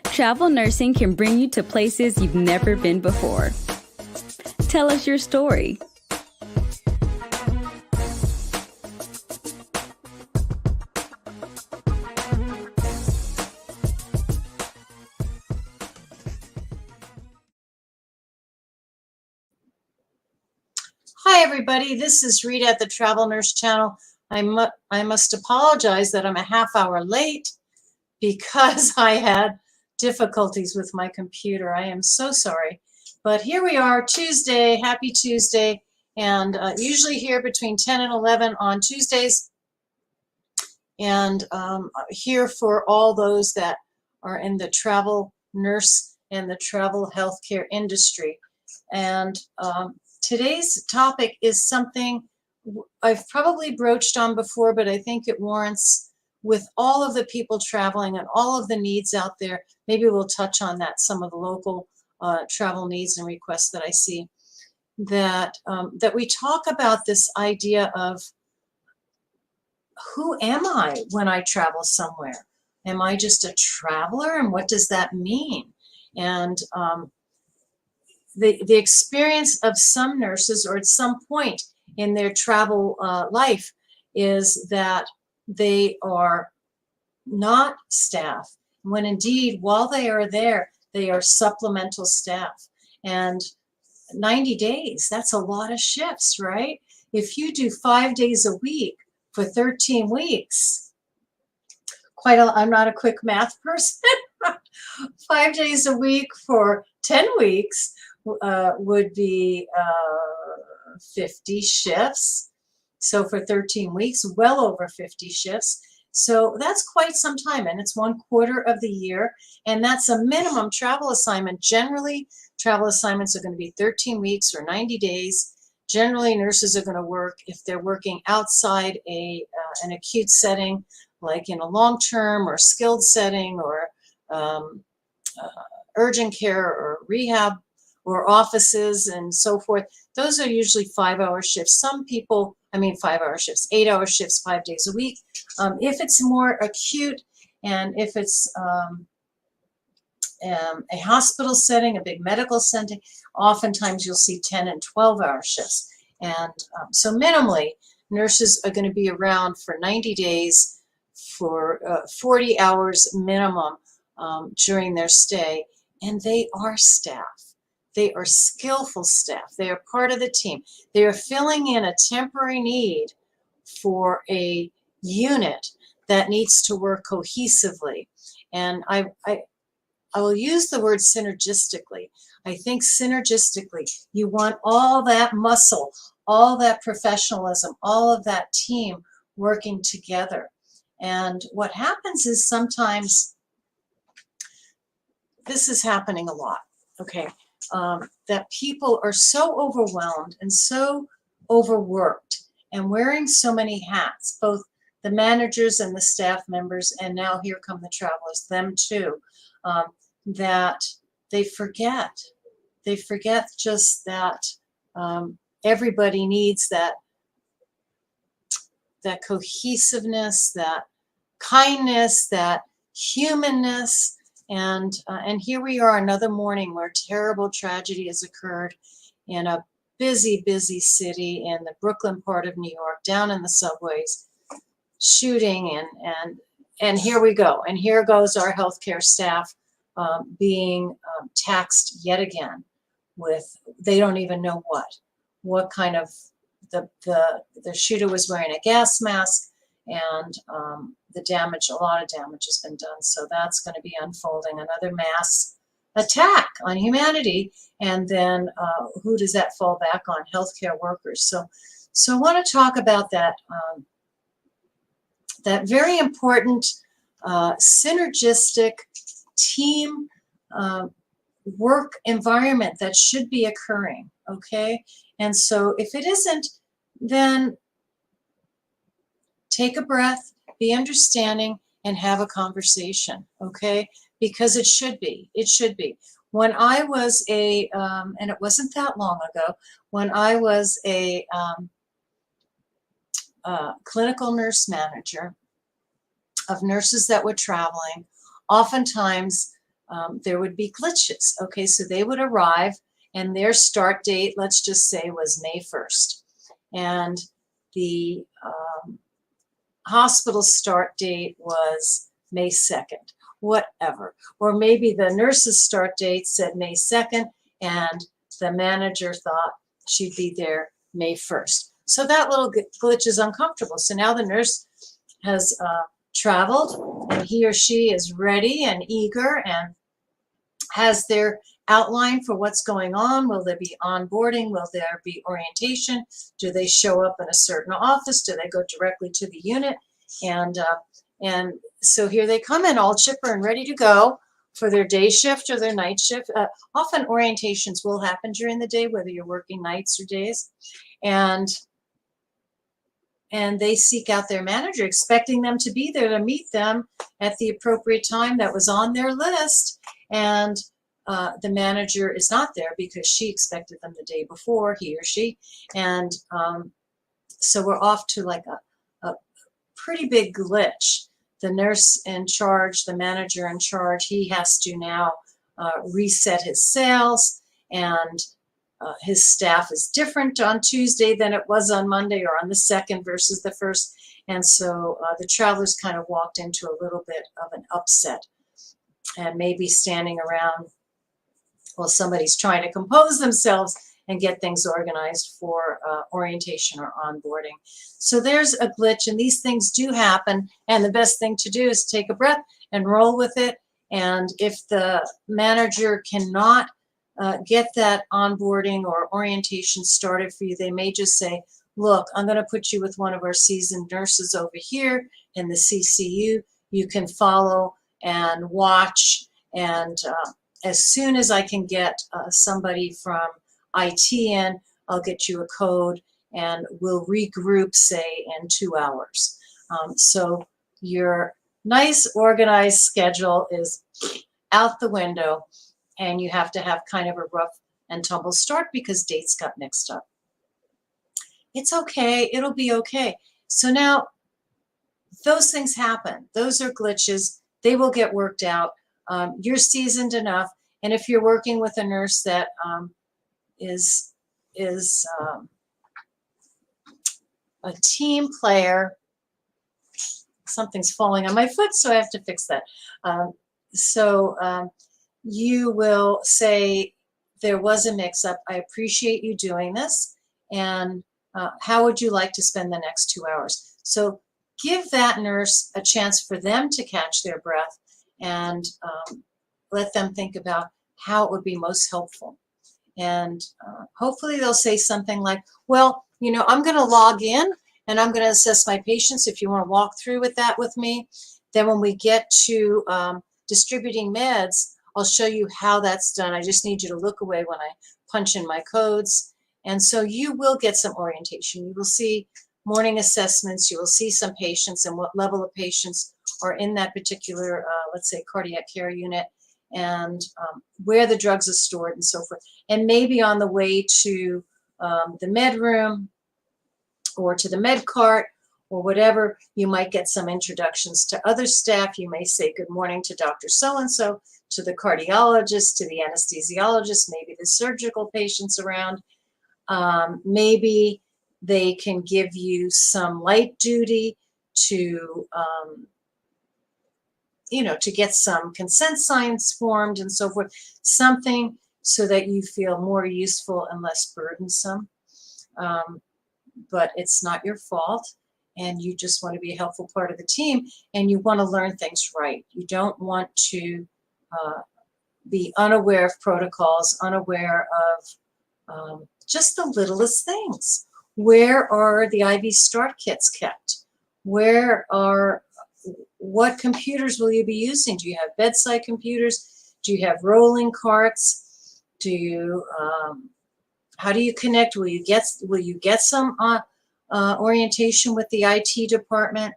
Travel nursing can bring you to places you've never been before. Tell us your story. Hi, everybody. This is Rita at the Travel Nurse Channel. I must apologize that I'm a half hour late because I had difficulties with my computer. I am so sorry. But here we are, Tuesday. Happy Tuesday. And usually here between 10 and 11 on Tuesdays. And here for all those that are in the travel nurse and the travel healthcare industry. And today's topic is something I've probably broached on before, but I think it warrants, with all of the people traveling and all of the needs out there, maybe we'll touch on that, some of the local travel needs and requests that I see, that we talk about this idea of who am I when I travel somewhere? Am I just a traveler? And what does that mean? And the experience of some nurses, or at some point in their travel life, is that they are not staff, when indeed, while they are there, they are supplemental staff. And 90 days, that's a lot of shifts, right? If you do 5 days a week for 13 weeks, I'm not a quick math person. 5 days a week for 10 weeks would be 50 shifts. So for 13 weeks, well over 50 shifts. So that's quite some time, and it's 1/4 of the year, and that's a minimum travel assignment. Generally, travel assignments are going to be 13 weeks or 90 days. Generally, nurses are going to work, if they're working outside an acute setting, like in a long-term or skilled setting, or urgent care or rehab or offices and so forth. Those are usually 5-hour shifts. Some people, 5-hour shifts, 8-hour shifts, 5 days a week. If it's more acute, and if it's a hospital setting, a big medical setting, oftentimes you'll see 10 and 12-hour shifts. And so minimally, nurses are going to be around for 90 days for 40 hours minimum during their stay. And they are staff. They are skillful staff. They are part of the team. They are filling in a temporary need for a unit that needs to work cohesively. And I will use the word synergistically. I think synergistically, you want all that muscle, all that professionalism, all of that team working together. And what happens is sometimes, this is happening a lot, okay, that people are so overwhelmed and so overworked and wearing so many hats, both the managers and the staff members, and now here come the travelers, them too, that they forget. They forget just that everybody needs that cohesiveness, that kindness, that humanness. And here we are, another morning where terrible tragedy has occurred in a busy, busy city in the Brooklyn part of New York, down in the subways, shooting, and here we go. And here goes our healthcare staff being taxed yet again with, they don't even know what kind of, the shooter was wearing a gas mask, and the damage, a lot of damage has been done. So that's going to be unfolding, another mass attack on humanity. And then who does that fall back on? Healthcare workers. So I want to talk about that, that very important synergistic team work environment that should be occurring, okay? And so if it isn't, then take a breath, be understanding, and have a conversation, okay? Because it should be. It should be. When I was and it wasn't that long ago, when I was a clinical nurse manager of nurses that were traveling oftentimes there would be glitches. Okay, so they would arrive and their start date, let's just say, was May 1st. And the hospital start date was May 2nd, whatever. Or maybe the nurse's start date said May 2nd and the manager thought she'd be there May 1st. So that little glitch is uncomfortable. So now the nurse has traveled and he or she is ready and eager and has their outline for what's going on. Will there be onboarding? Will there be orientation? Do they show up in a certain office? Do they go directly to the unit? And so here they come in all chipper and ready to go for their day shift or their night shift. Often orientations will happen during the day, whether you're working nights or days. And they seek out their manager, expecting them to be there to meet them at the appropriate time that was on their list. And the manager is not there because she expected them the day before, he or she. And so we're off to like a pretty big glitch. The nurse in charge, the manager in charge, he has to now reset his sales, and his staff is different on Tuesday than it was on Monday or on the 2nd versus the 1st. And so the travelers kind of walked into a little bit of an upset and maybe standing around while somebody's trying to compose themselves and get things organized for orientation or onboarding. So there's a glitch, and these things do happen. And the best thing to do is take a breath and roll with it. And if the manager cannot get that onboarding or orientation started for you, they may just say, look, I'm going to put you with one of our seasoned nurses over here in the CCU. You can follow and watch, and as soon as I can get somebody from IT in, I'll get you a code and we'll regroup, say, in 2 hours. So your nice organized schedule is out the window, and you have to have kind of a rough and tumble start because dates got mixed up. It's okay. It'll be okay. So now those things happen. Those are glitches. They will get worked out. You're seasoned enough. And if you're working with a nurse that is a team player, something's falling on my foot, so I have to fix that. You will say, there was a mix-up. I appreciate you doing this. And how would you like to spend the next 2 hours? So give that nurse a chance for them to catch their breath and let them think about how it would be most helpful. And hopefully they'll say something like, well, you know, I'm going to log in and I'm going to assess my patients. If you want to walk through with that with me, then when we get to distributing meds, I'll show you how that's done. I just need you to look away when I punch in my codes. And so you will get some orientation. You will see morning assessments. You will see some patients and what level of patients are in that particular, let's say, cardiac care unit, and where the drugs are stored and so forth. And maybe on the way to the med room or to the med cart or whatever, you might get some introductions to other staff. You may say good morning to Dr. So-and-so, to the cardiologist, to the anesthesiologist, maybe the surgical patients around. Maybe they can give you some light duty to, you know, to get some consent signs formed and so forth, something so that you feel more useful and less burdensome. But it's not your fault, and you just want to be a helpful part of the team, and you want to learn things right. You don't want to be unaware of protocols, unaware of just the littlest things. Where are the IV start kits kept? What computers will you be using? Do you have bedside computers? Do you have rolling carts? How do you connect? Will you get some orientation with the IT department?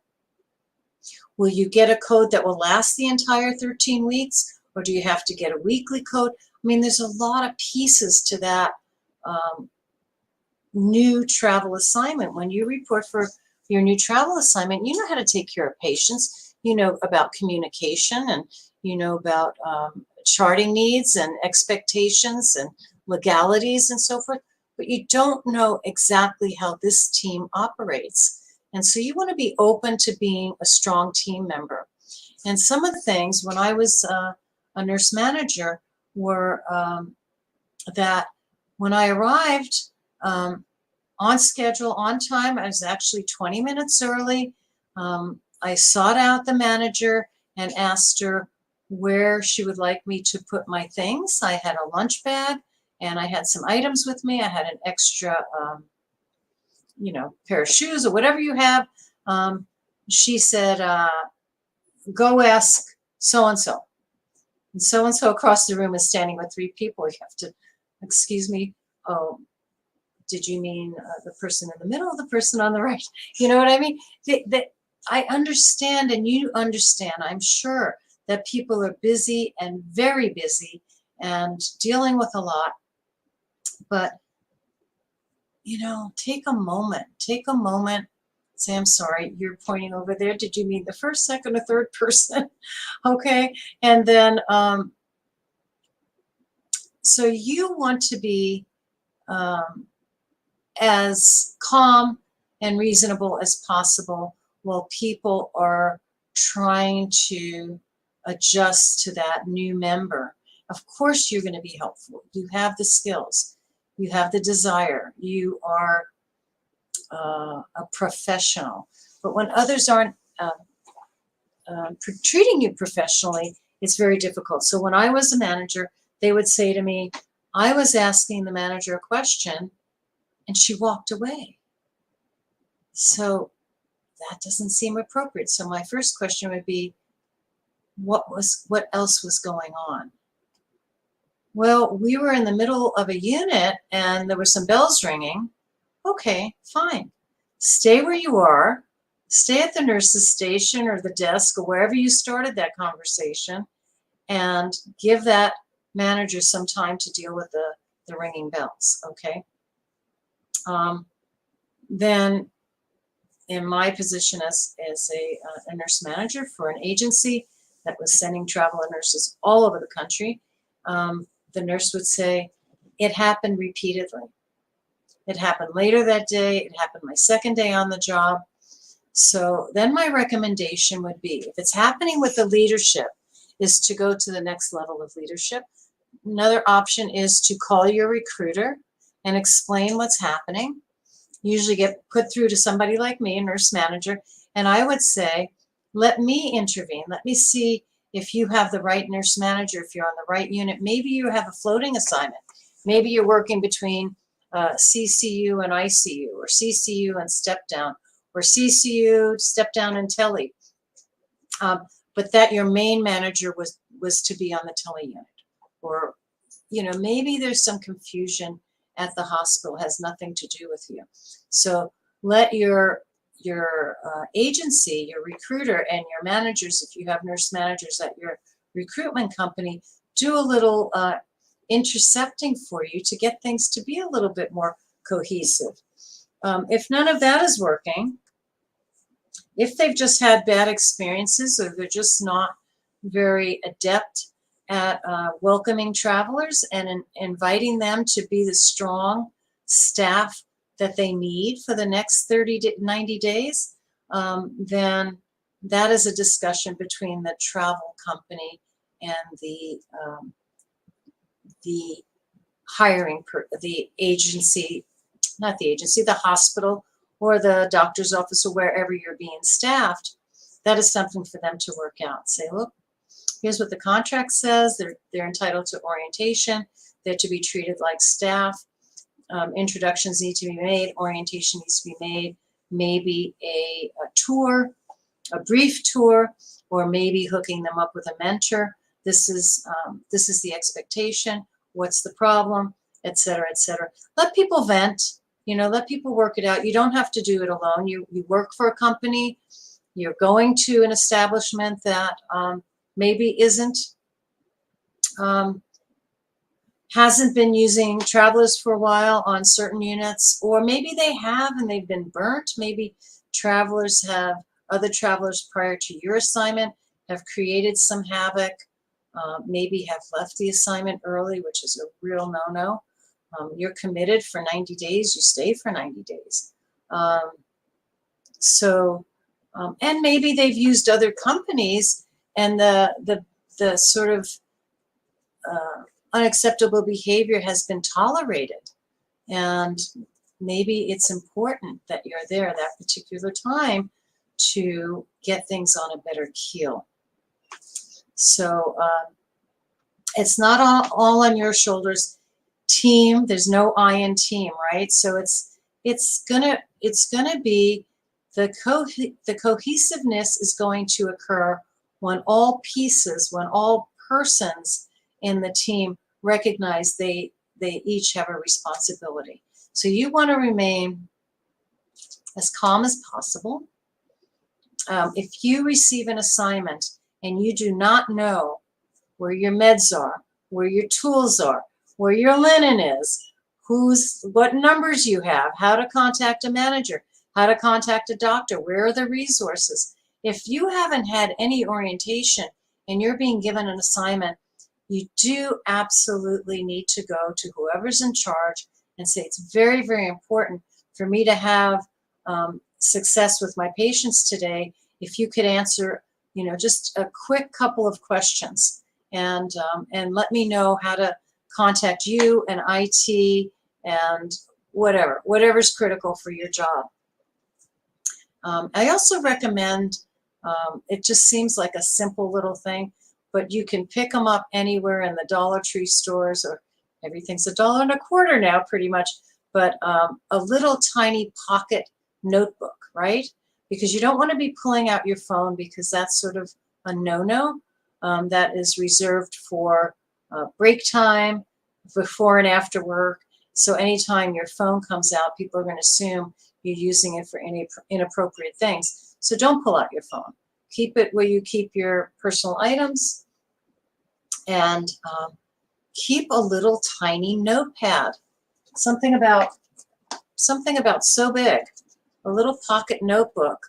Will you get a code that will last the entire 13 weeks? Or do you have to get a weekly code? I mean, there's a lot of pieces to that new travel assignment. When you report for your new travel assignment, you know how to take care of patients. You know about communication, and you know about charting needs and expectations and legalities and so forth, but you don't know exactly how this team operates. And so you want to be open to being a strong team member. And some of the things when I was a nurse manager were that when I arrived on schedule, on time, I was actually 20 minutes early. I sought out the manager and asked her where she would like me to put my things. I had a lunch bag and I had some items with me. I had an extra, pair of shoes or whatever you have. She said, go ask so-and-so. And so across the room is standing with 3 people. You have to, excuse me, oh, did you mean the person in the middle or the person on the right? You know what I mean? I understand, and you understand, I'm sure, that people are busy and very busy and dealing with a lot. But, take a moment. Say, I'm sorry, you're pointing over there. Did you mean the first, second, or third person? Okay. And then, so you want to be as calm and reasonable as possible while people are trying to adjust to that new member. Of course, you're going to be helpful. You have the skills. You have the desire. You are a professional. But when others aren't treating you professionally, it's very difficult. So when I was a manager, they would say to me, I was asking the manager a question and she walked away. So that doesn't seem appropriate. So my first question would be, what else was going on? Well, we were in the middle of a unit and there were some bells ringing. Okay, fine. Stay where you are. Stay at the nurse's station or the desk or wherever you started that conversation, and give that manager some time to deal with the ringing bells, okay? Then in my position as a nurse manager for an agency that was sending travel nurses all over the country, the nurse would say, it happened repeatedly. It happened later that day. It happened my second day on the job. So then my recommendation would be, if it's happening with the leadership, is to go to the next level of leadership. Another option is to call your recruiter and explain what's happening. Usually get put through to somebody like me, a nurse manager, and I would say, let me intervene. Let me see if you have the right nurse manager, if you're on the right unit. Maybe you have a floating assignment. Maybe you're working between CCU and ICU, or CCU and step down, or CCU, step down, and tele. But that your main manager was to be on the tele unit. Or, maybe there's some confusion at the hospital, has nothing to do with you. So let your agency, your recruiter, and your managers, if you have nurse managers at your recruitment company, do a little intercepting for you to get things to be a little bit more cohesive. If none of that is working, if they've just had bad experiences or they're just not very adept at welcoming travelers and inviting them to be the strong staff that they need for the next 90 days, then that is a discussion between the travel company and the hiring, the agency, not the agency, the hospital or the doctor's office or wherever you're being staffed. That is something for them to work out. Say, look, here's what the contract says. They're entitled to orientation. They're to be treated like staff. Introductions need to be made. Orientation needs to be made. Maybe a tour, a brief tour, or maybe hooking them up with a mentor. This is the expectation. What's the problem, et cetera, et cetera. Let people vent. Let people work it out. You don't have to do it alone. You work for a company. You're going to an establishment that maybe hasn't been using travelers for a while on certain units, or maybe they have and they've been burnt. Maybe other travelers prior to your assignment have created some havoc. maybe have left the assignment early, which is a real no-no. You're committed for 90 days, you stay for 90 days. And maybe they've used other companies and the sort of unacceptable behavior has been tolerated. And maybe it's important that you're there at that particular time to get things on a better keel. So it's not all on your shoulders. Team, there's no I in team, right? So it's gonna be the cohesiveness is going to occur when all pieces, when all persons in the team recognize they each have a responsibility. So you want to remain as calm as possible. If you receive an assignment and you do not know where your meds are, where your tools are, where your linen is, what numbers you have, how to contact a manager, how to contact a doctor, where are the resources. If you haven't had any orientation and you're being given an assignment, you do absolutely need to go to whoever's in charge and say, it's very, very important for me to have success with my patients today. If you could answer, just a quick couple of questions and let me know how to contact you and IT and whatever's critical for your job. I also recommend, it just seems like a simple little thing, but you can pick them up anywhere in the Dollar Tree stores, or everything's $1.25 now pretty much, but a little tiny pocket notebook, right? Because you don't want to be pulling out your phone, because that's sort of a no-no. That is reserved for break time, before and after work. So anytime your phone comes out, people are going to assume you're using it for any inappropriate things. So don't pull out your phone. Keep it where you keep your personal items, and keep a little tiny notepad. Something about so big, a little pocket notebook,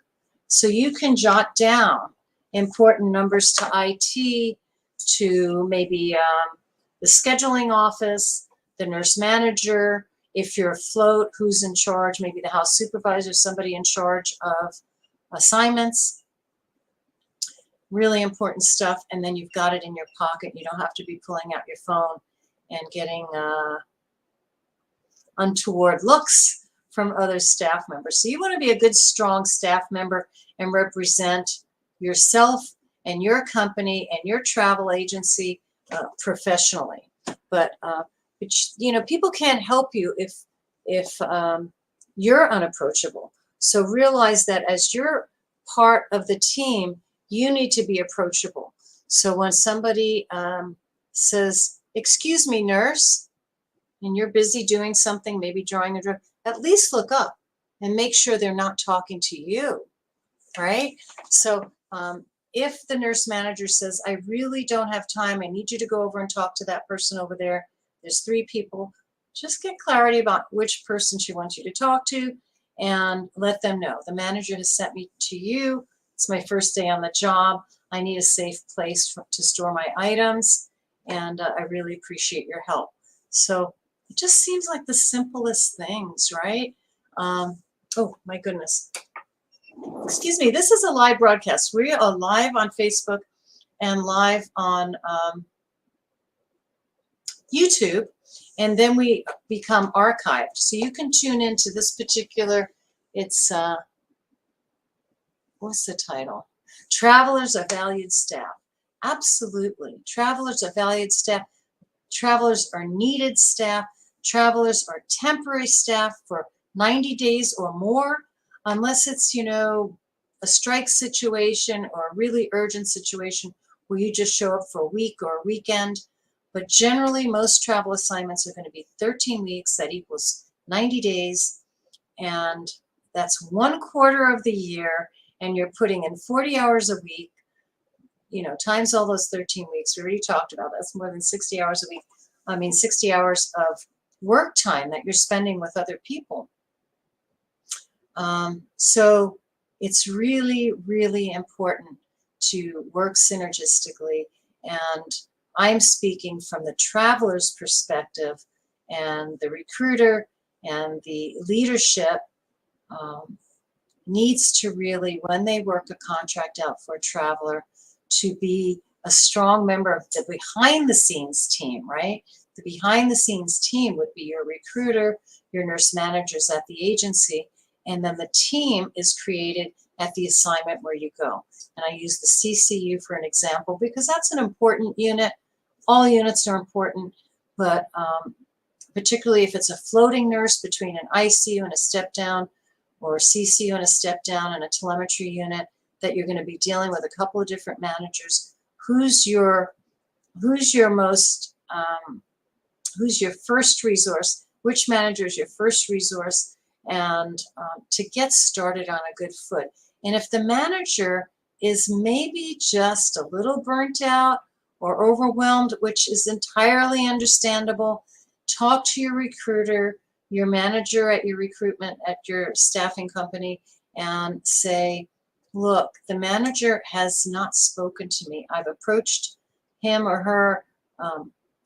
so you can jot down important numbers to IT, to maybe the scheduling office, the nurse manager, if you're afloat, who's in charge, maybe the house supervisor, somebody in charge of assignments. Really important stuff, and then you've got it in your pocket. You don't have to be pulling out your phone and getting untoward looks from other staff members. So you want to be a good, strong staff member and represent yourself and your company and your travel agency professionally. But people can't help you if you're unapproachable. So realize that as you're part of the team, you need to be approachable. So when somebody says, "Excuse me, nurse," and you're busy doing something, maybe drawing a drug, at least look up and make sure they're not talking to you, right? So if the nurse manager says, "I really don't have time, I need you to go over and talk to that person over there. There's 3 people," just get clarity about which person she wants you to talk to and let them know. The manager has sent me to you. It's my first day on the job. I need a safe place to store my items, and I really appreciate your help. So it just seems like the simplest things, right? Oh, my goodness. Excuse me. This is a live broadcast. We are live on Facebook and live on YouTube, and then we become archived. So you can tune into this particular, it's, what's the title? Travelers are valued staff. Absolutely. Travelers are valued staff. Travelers are needed staff. Travelers are temporary staff for 90 days or more, unless it's, a strike situation or a really urgent situation where you just show up for a week or a weekend. But generally, most travel assignments are going to be 13 weeks. That equals 90 days. And that's 1/4 of the year. And you're putting in 40 hours a week, times all those 13 weeks. We already talked about that's more than 60 hours a week. 60 hours of work time that you're spending with other people. So it's really, really important to work synergistically and I'm speaking from the traveler's perspective, and the recruiter and the leadership needs to really, when they work a contract out for a traveler, to be a strong member of the behind the scenes team, right? The behind the scenes team would be your recruiter, your nurse managers at the agency, and then the team is created at the assignment where you go. And I use the CCU for an example because that's an important unit. All units are important, but particularly if it's a floating nurse between an ICU and a step down, or CCU and a step down and a telemetry unit, that you're going to be dealing with a couple of different managers. Who's your most who's your first resource? Which manager is your first resource? And to get started on a good foot. And if the manager is maybe just a little burnt out or overwhelmed, which is entirely understandable, talk to your recruiter, your manager at your recruitment, at your staffing company, and say, look, the manager has not spoken to me. I've approached him or her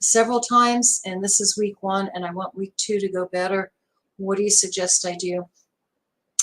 several times, and this is week 1, and I want week 2 to go better. What do you suggest I do?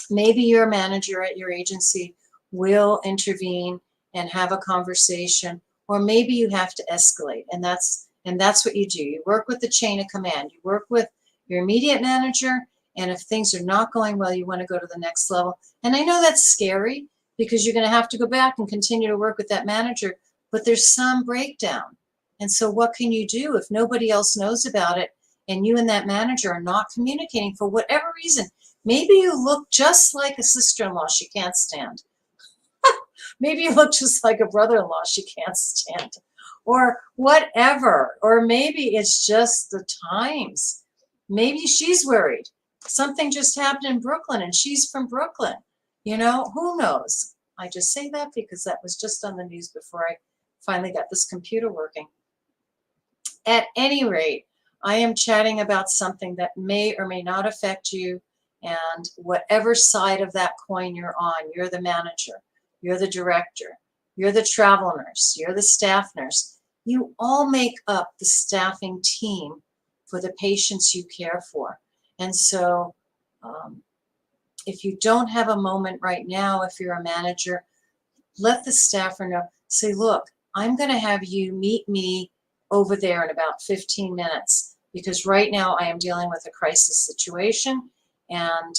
Maybe your manager at your agency will intervene and have a conversation, or maybe you have to escalate, and that's what you do. You work with the chain of command. You work with your immediate manager, and if things are not going well, you want to go to the next level. And I know that's scary because you're going to have to go back and continue to work with that manager, but there's some breakdown. And so what can you do if nobody else knows about it and you and that manager are not communicating for whatever reason? Maybe you look just like a sister-in-law she can't stand. Maybe you look just like a brother-in-law she can't stand, or whatever. Or maybe it's just the times. Maybe she's worried. Something just happened in Brooklyn and she's from Brooklyn. You know, who knows? I just say that because that was just on the news before I finally got this computer working. At any rate, I am chatting about something that may or may not affect you, and whatever side of that coin you're on, you're the manager, you're the director, you're the travel nurse, you're the staff nurse. You all make up the staffing team for the patients you care for. And so if you don't have a moment right now, if you're a manager, let the staffer know. Say, look, I'm going to have you meet me over there in about 15 minutes because right now I am dealing with a crisis situation, and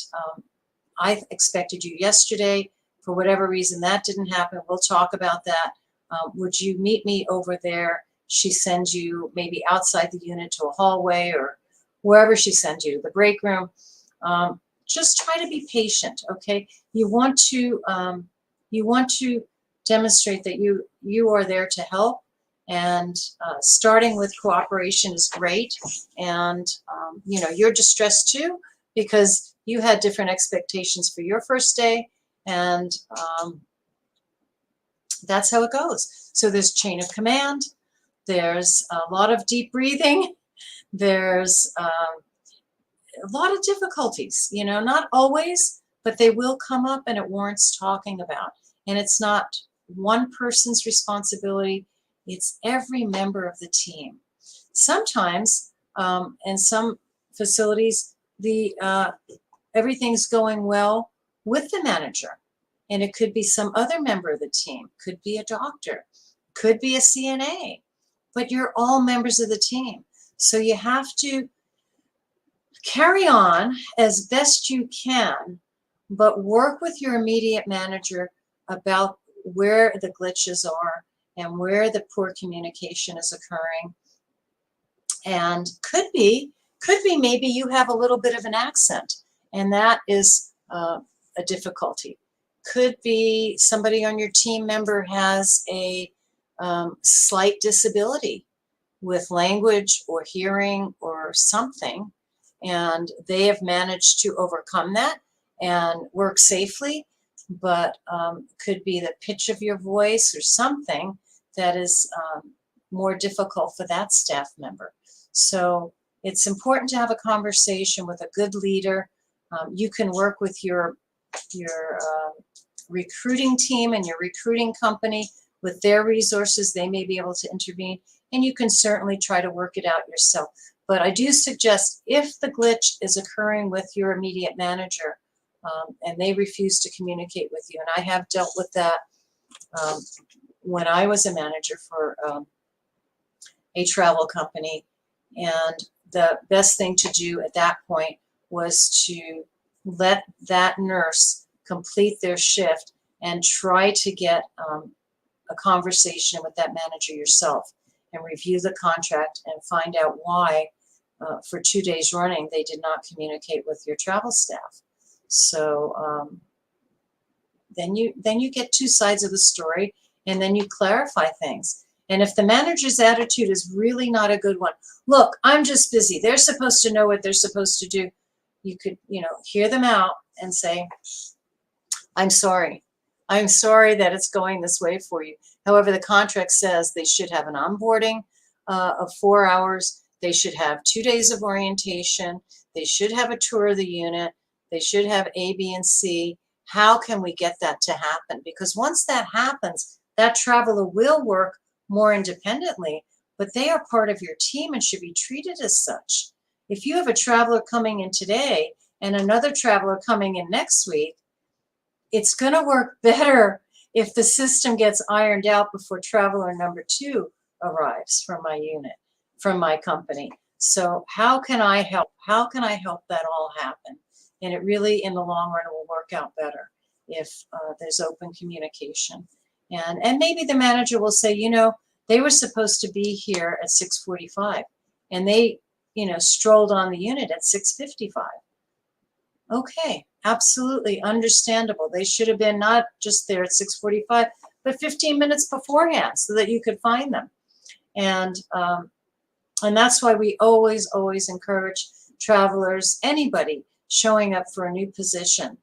I expected you yesterday. For whatever reason, that didn't happen. We'll talk about that. Would you meet me over there? She sends you maybe outside the unit to a hallway or wherever she sends you, the break room. Just try to be patient, okay? You want to demonstrate that you are there to help, and starting with cooperation is great. And you know, you're distressed too because you had different expectations for your first day, and that's how it goes. So there's chain of command. There's a lot of deep breathing. There's a lot of difficulties, you know, not always, but they will come up and it warrants talking about. And it's not one person's responsibility. It's every member of the team. Sometimes in some facilities, everything's going well with the manager. And it could be some other member of the team, could be a doctor, could be a CNA, but you're all members of the team. So you have to carry on as best you can, but work with your immediate manager about where the glitches are and where the poor communication is occurring. And could be maybe you have a little bit of an accent, and that is a difficulty. Could be somebody on your team member has a slight disability with language or hearing or something, and they have managed to overcome that and work safely, but could be the pitch of your voice or something that is more difficult for that staff member. So it's important to have a conversation with a good leader. You can work with your recruiting team and your recruiting company with their resources. They may be able to intervene. and you can certainly try to work it out yourself. But I do suggest if the glitch is occurring with your immediate manager and they refuse to communicate with you, and I have dealt with that when I was a manager for a travel company, and the best thing to do at that point was to let that nurse complete their shift and try to get a conversation with that manager yourself and review the contract and find out why for 2 days running they did not communicate with your travel staff. So then you get two sides of the story, and then you clarify things. And if the manager's attitude is really not a good one, look, I'm just busy. They're supposed to know what they're supposed to do. You could, hear them out and say, I'm sorry. I'm sorry that it's going this way for you. However, the contract says they should have an onboarding of 4 hours. They should have 2 days of orientation. They should have a tour of the unit. They should have A, B, and C. How can we get that to happen? Because once that happens, that traveler will work more independently, but they are part of your team and should be treated as such. If you have a traveler coming in today and another traveler coming in next week, it's going to work better if the system gets ironed out before traveler number 2 arrives from my unit, from my company. So how can I help? How can I help that all happen? And it really, in the long run, will work out better if there's open communication. And maybe the manager will say, they were supposed to be here at 6:45 and they, strolled on the unit at 6:55. Okay, absolutely understandable. They should have been not just there at 6:45, but 15 minutes beforehand so that you could find them. And that's why we always encourage travelers, anybody showing up for a new position,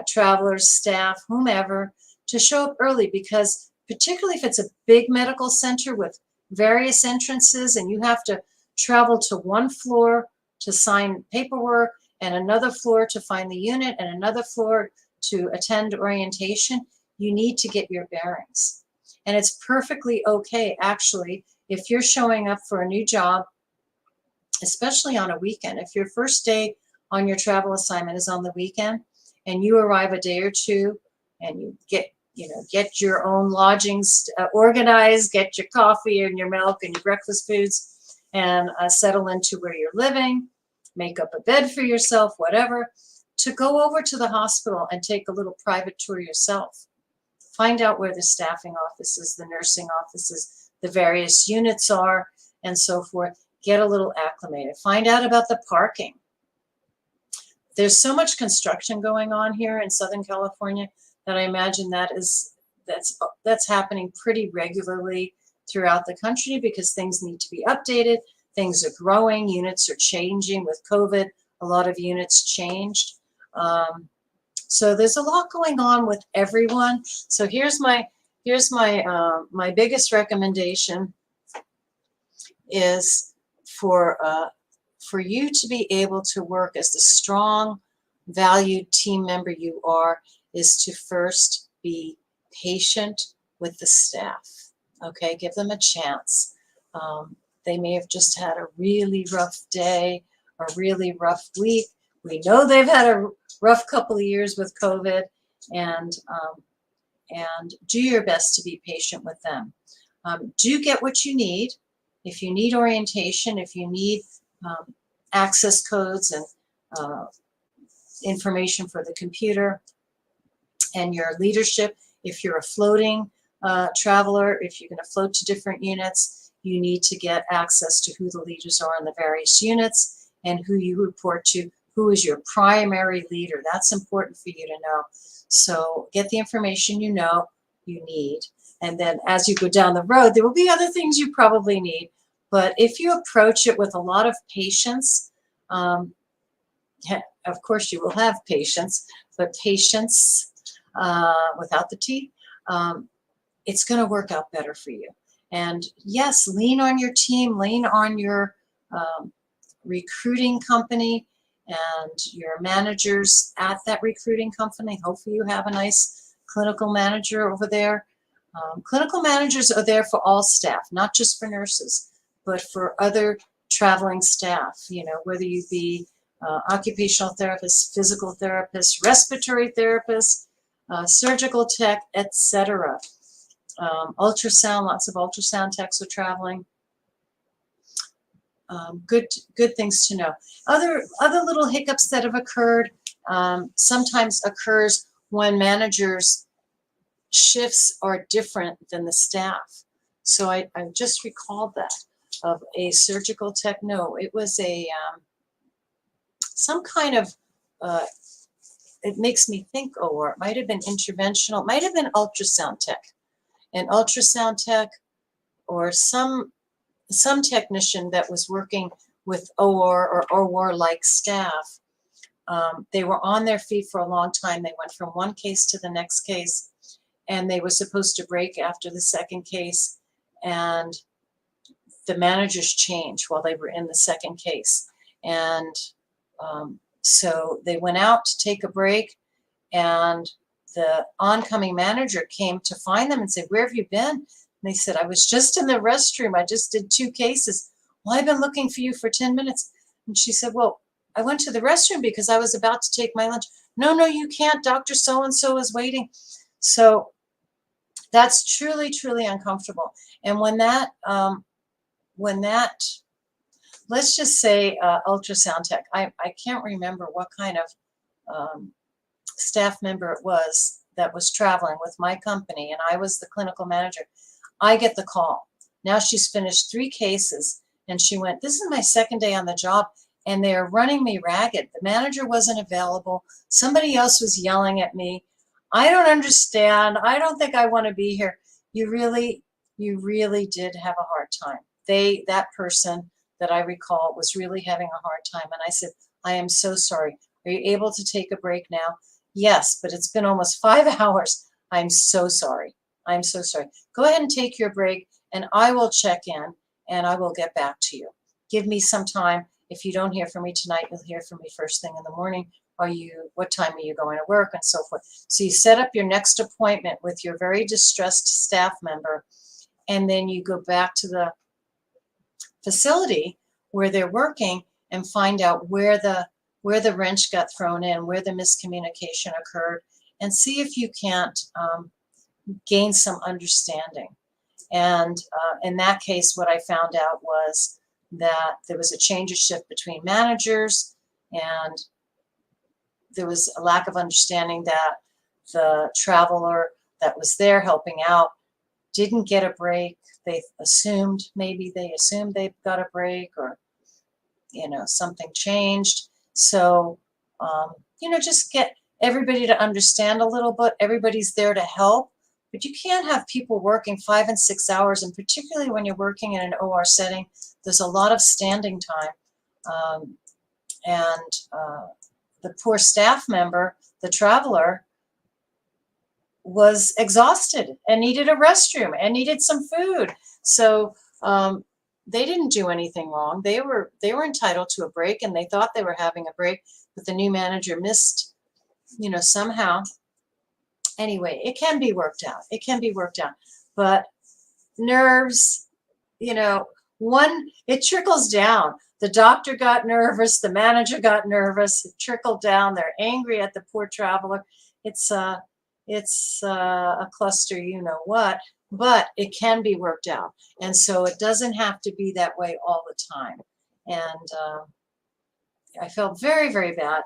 travelers, staff, whomever, to show up early, because particularly if it's a big medical center with various entrances and you have to travel to one floor to sign paperwork and another floor to find the unit and another floor to attend orientation, you need to get your bearings. And it's perfectly okay, actually, if you're showing up for a new job, especially on a weekend. If your first day on your travel assignment is on the weekend and you arrive a day or two and you get your own lodgings organized, get your coffee and your milk and your breakfast foods, and settle into where you're living, make up a bed for yourself, whatever, to go over to the hospital and take a little private tour yourself. Find out where the staffing offices, the nursing offices, the various units are, and so forth. Get a little acclimated. Find out about the parking. There's so much construction going on here in Southern California that I imagine that's happening pretty regularly throughout the country, because things need to be updated. Things are growing. Units are changing with COVID. A lot of units changed. So there's a lot going on with everyone. So here's my biggest recommendation is for you to be able to work as the strong, valued team member you are, is to first be patient with the staff. Okay, give them a chance. They may have just had a really rough day, a really rough week. We know they've had a rough couple of years with COVID, and do your best to be patient with them. Do get what you need. If you need orientation, if you need access codes and information for the computer and your leadership, if you're a floating traveler, if you're going to float to different units, you need to get access to who the leaders are in the various units and who you report to, who is your primary leader. That's important for you to know. So get the information you need. And then as you go down the road, there will be other things you probably need. But if you approach it with a lot of patience, of course you will have patience, but patience without the T, it's going to work out better for you. And yes, lean on your team, lean on your recruiting company and your managers at that recruiting company. Hopefully you have a nice clinical manager over there. Clinical managers are there for all staff, not just for nurses, but for other traveling staff, whether you be occupational therapists, physical therapists, respiratory therapists, surgical tech, etc. Ultrasound, lots of ultrasound techs are traveling. Good things to know. Other little hiccups that have occurred sometimes occurs when managers' shifts are different than the staff. So I just recalled that of a surgical tech. No, it was a some kind of it makes me think OR. It might have been interventional, might have been ultrasound tech. An ultrasound tech or some technician that was working with OR or OR-like staff. They were on their feet for a long time. They went from one case to the next case, and they were supposed to break after the second case, and the managers changed while they were in the second case. And so they went out to take a break, and the oncoming manager came to find them and said, "Where have you been?" And they said, "I was just in the restroom. I just did 2 cases." "Well, I've been looking for you for 10 minutes. And she said, "Well, I went to the restroom because I was about to take my lunch." "No, you can't. Dr. So-and-so is waiting." So that's truly, truly uncomfortable. And when that, let's just say ultrasound tech, I can't remember what kind of staff member it was that was traveling with my company, and I was the clinical manager. I get the call. Now she's finished 3 cases, and she went, "This is my second day on the job, and they're running me ragged. The manager wasn't available. Somebody else was yelling at me. I don't understand. I don't think I want to be here." You really did have a hard time. That person that I recall was really having a hard time. And I said, "I am so sorry. Are you able to take a break now?" "Yes, but it's been almost 5 hours. I'm so sorry. I'm so sorry. Go ahead and take your break, and I will check in, and I will get back to you. Give me some time. If you don't hear from me tonight, you'll hear from me first thing in the morning. What time are you going to work?" and so forth. So you set up your next appointment with your very distressed staff member, and then you go back to the facility where they're working and find out where the wrench got thrown in, where the miscommunication occurred, and see if you can't gain some understanding. And in that case, what I found out was that there was a change of shift between managers, and there was a lack of understanding that the traveler that was there helping out didn't get a break. Maybe they assumed they got a break, or something changed. So just get everybody to understand a little bit. Everybody's there to help, but you can't have people working 5 and 6 hours, and particularly when you're working in an OR setting, there's a lot of standing time. The poor staff member, the traveler, was exhausted and needed a restroom and needed some food. So they didn't do anything wrong. They were entitled to a break, and they thought they were having a break, but the new manager missed, somehow. Anyway, it can be worked out. It can be worked out. But nerves, it trickles down. The doctor got nervous. The manager got nervous. It trickled down. They're angry at the poor traveler. It's a cluster, what, but it can be worked out. And so it doesn't have to be that way all the time. And I felt very, very bad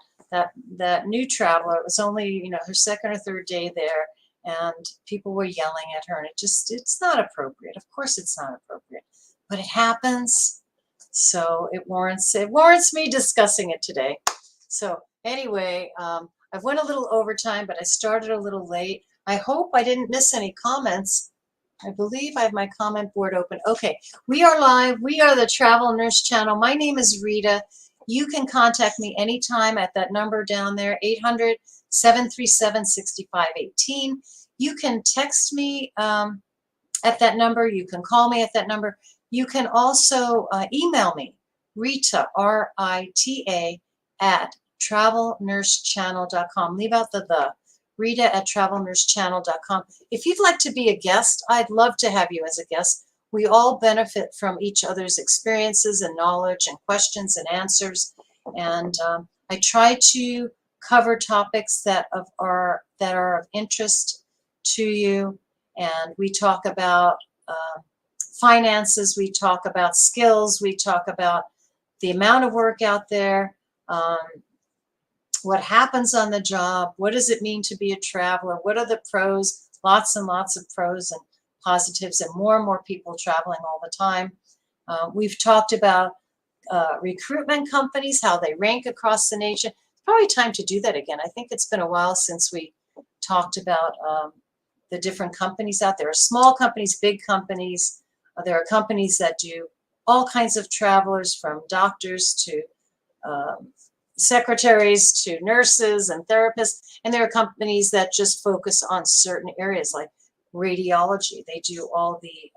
that new traveler, it was only, her second or third day there, and people were yelling at her, and it's not appropriate. Of course it's not appropriate, but it happens. So it warrants me discussing it today. So anyway, I went a little overtime, but I started a little late. I hope I didn't miss any comments. I believe I have my comment board open. Okay, we are live. We are the Travel Nurse Channel. My name is Rita. You can contact me anytime at that number down there, 800-737-6518. You can text me at that number. You can call me at that number. You can also email me, Rita, R-I-T-A, @ travelnursechannel.com. Leave out the. Rita@travelnursechannel.com. If you'd like to be a guest, I'd love to have you as a guest. We all benefit from each other's experiences and knowledge and questions and answers. And I try to cover topics that are of interest to you. And we talk about finances, we talk about skills, we talk about the amount of work out there, what happens on the job, what does it mean to be a traveler, what are the pros, lots and lots of pros and positives, and more people traveling all the time. We've talked about recruitment companies, how they rank across the nation. It's probably time to do that again. I think it's been a while since we talked about the different companies out there. Small companies, big companies. There are companies that do all kinds of travelers, from doctors to secretaries to nurses and therapists. And there are companies that just focus on certain areas like radiology. They do all the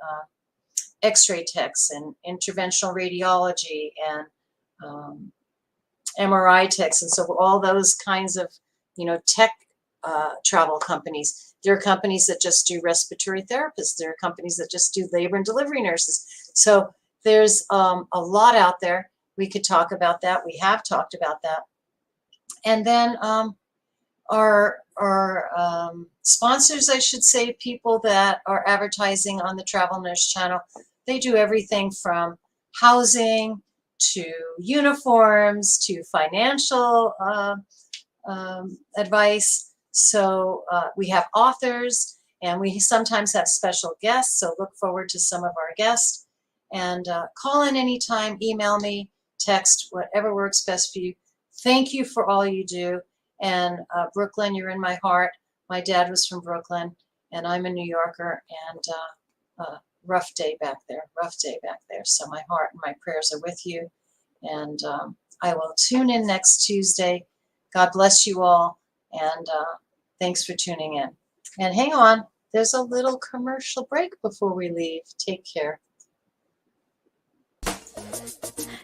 x-ray techs and interventional radiology and MRI techs. And so all those kinds of, tech travel companies. There are companies that just do respiratory therapists. There are companies that just do labor and delivery nurses. So there's a lot out there. We could talk about that. We have talked about that. And then our sponsors, I should say, people that are advertising on the Travel Nurse Channel, they do everything from housing to uniforms to financial advice. So we have authors, and we sometimes have special guests. So look forward to some of our guests. And call in anytime, email me, text, whatever works best for you. Thank you for all you do. And Brooklyn, you're in my heart. My dad was from Brooklyn, and I'm a New Yorker, and rough day back there, So my heart and my prayers are with you. And I will tune in next Tuesday. God bless you all, and thanks for tuning in. And hang on, there's a little commercial break before we leave. Take care.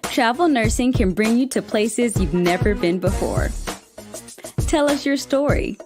Travel nursing can bring you to places you've never been before. Tell us your story.